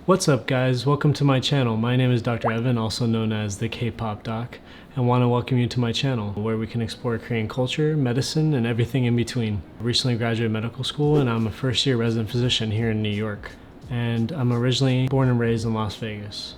What's up guys, welcome to my channel. My name is Dr. Evan, also known as the KPOPDOC, and want to welcome you to my channel where we can explore Korean culture, medicine, and everything in between. I recently graduated medical school and I'm a first year resident physician here in New York. And I'm originally born and raised in Las Vegas.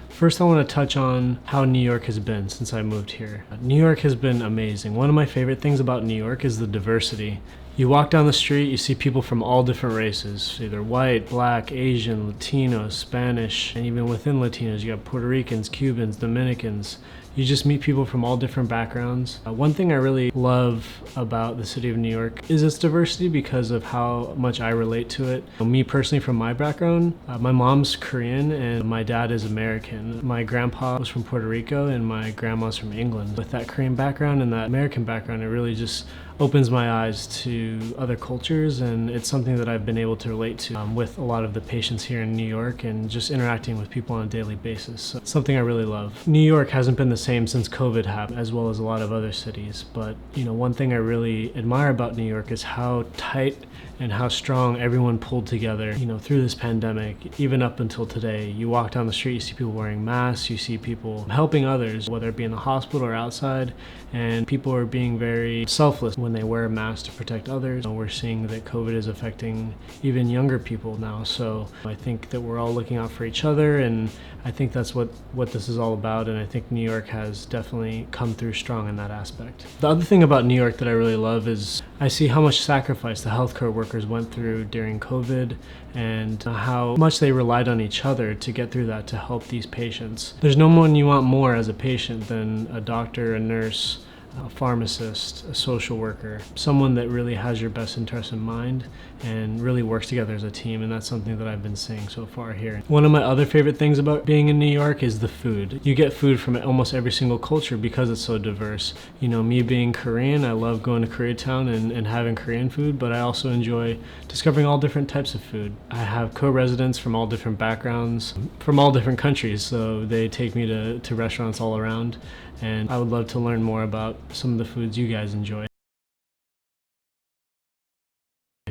First, I want to touch on how New York has been since I moved here. New York has been amazing. One of my favorite things about New York is the diversity. You walk down the street, you see people from all different races, either white, black, Asian, Latino, Spanish, and even within Latinos, you got Puerto Ricans, Cubans, Dominicans. You just meet people from all different backgrounds. One thing I really love about the city of New York is its diversity because of how much I relate to it. Me personally, from my background, my mom's Korean and my dad is American. My grandpa was from Puerto Rico and my grandma's from England. With that Korean background and that American background, it really just opens my eyes to other cultures, and it's something that I've been able to relate to with a lot of the patients here in New York and just interacting with people on a daily basis. So it's something I really love. New York hasn't been the same since COVID happened, as well as a lot of other cities, but one thing I really admire about New York is how tight and how strong everyone pulled together, through this pandemic, even up until today. You walk down the street, you see people wearing masks, you see people helping others, whether it be in the hospital or outside, and people are being very selfless when they wear a mask to protect others. We're seeing that COVID is affecting even younger people now, so I think that we're all looking out for each other, and I think that's what this is all about, and I think New York has definitely come through strong in that aspect. The other thing about New York that I really love is I see how much sacrifice the healthcare workers went through during COVID and how much they relied on each other to get through that, to help these patients. There's no one you want more as a patient than a doctor, a nurse, a pharmacist, a social worker, someone that really has your best interest in mind and really works together as a team, and that's something that I've been seeing so far here. One of my other favorite things about being in New York is the food. You get food from almost every single culture because it's so diverse. Me being Korean, I love going to Koreatown and having Korean food, but I also enjoy discovering all different types of food. I have co-residents from all different backgrounds, from all different countries, so they take me to restaurants all around, and I would love to learn more about some of the foods you guys enjoy.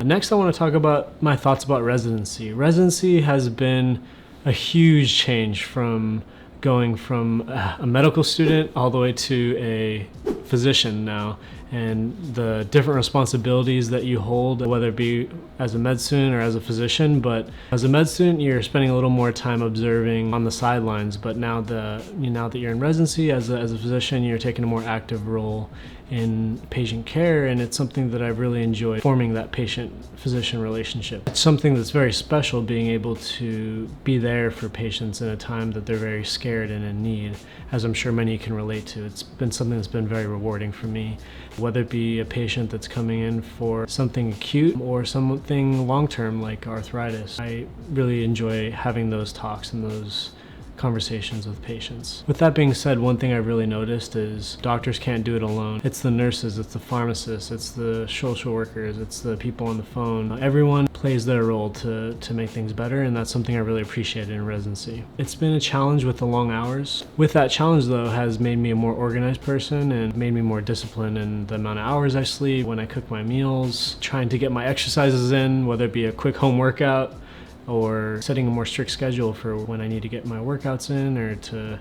Next, I want to talk about my thoughts about residency. Residency has been a huge change from going from a medical student all the way to a physician now, and the different responsibilities that you hold, whether it be as a med student or as a physician. But as a med student, you're spending a little more time observing on the sidelines, but now that you're in residency as a physician, you're taking a more active role in patient care, and it's something that I've really enjoyed, forming that patient-physician relationship. It's something that's very special, being able to be there for patients in a time that they're very scared and in need, as I'm sure many can relate to. It's been something that's been very rewarding for me, whether it be a patient that's coming in for something acute or something long-term like arthritis. I really enjoy having those talks and those conversations with patients. With that being said, one thing I really noticed is doctors can't do it alone. It's the nurses, it's the pharmacists, it's the social workers, it's the people on the phone. Everyone plays their role to make things better, and that's something I really appreciated in residency. It's been a challenge with the long hours. With that challenge though, has made me a more organized person and made me more disciplined in the amount of hours I sleep, when I cook my meals, trying to get my exercises in, whether it be a quick home workout or setting a more strict schedule for when I need to get my workouts in or to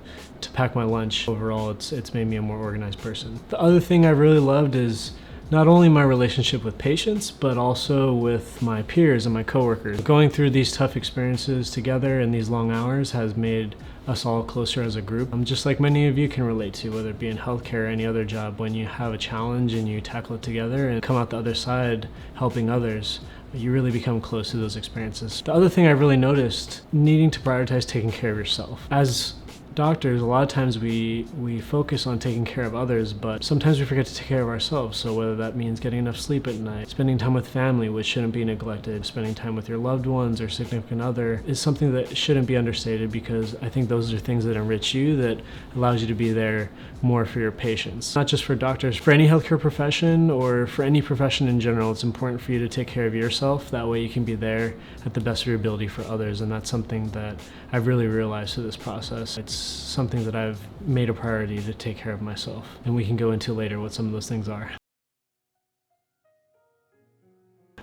pack my lunch. Overall, it's made me a more organized person. The other thing I really loved is not only my relationship with patients, but also with my peers and my coworkers. Going through these tough experiences together and these long hours has made us all closer as a group. Just like many of you can relate to, whether it be in healthcare or any other job, when you have a challenge and you tackle it together and come out the other side helping others, you really become close to those experiences. The other thing I really noticed, needing to prioritize taking care of yourself. As doctors, a lot of times we focus on taking care of others, but sometimes we forget to take care of ourselves. So whether that means getting enough sleep at night, spending time with family, which shouldn't be neglected, spending time with your loved ones or significant other, is something that shouldn't be understated, because I think those are things that enrich you, that allows you to be there more for your patients. Not just for doctors, for any healthcare profession or for any profession in general, it's important for you to take care of yourself. That way you can be there at the best of your ability for others, and that's something that I've really realized through this process. It's something that I've made a priority to take care of myself, and we can go into later what some of those things are.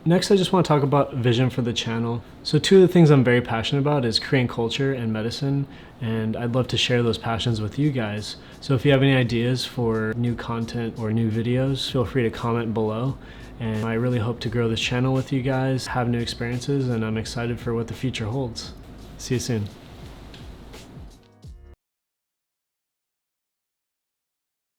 Next, I just want to talk about vision for the channel. So two of the things I'm very passionate about is Korean culture and medicine, and I'd love to share those passions with you guys. So if you have any ideas for new content or new videos, feel free to comment below. And I really hope to grow this channel with you guys, have new experiences, and I'm excited for what the future holds. See you soon.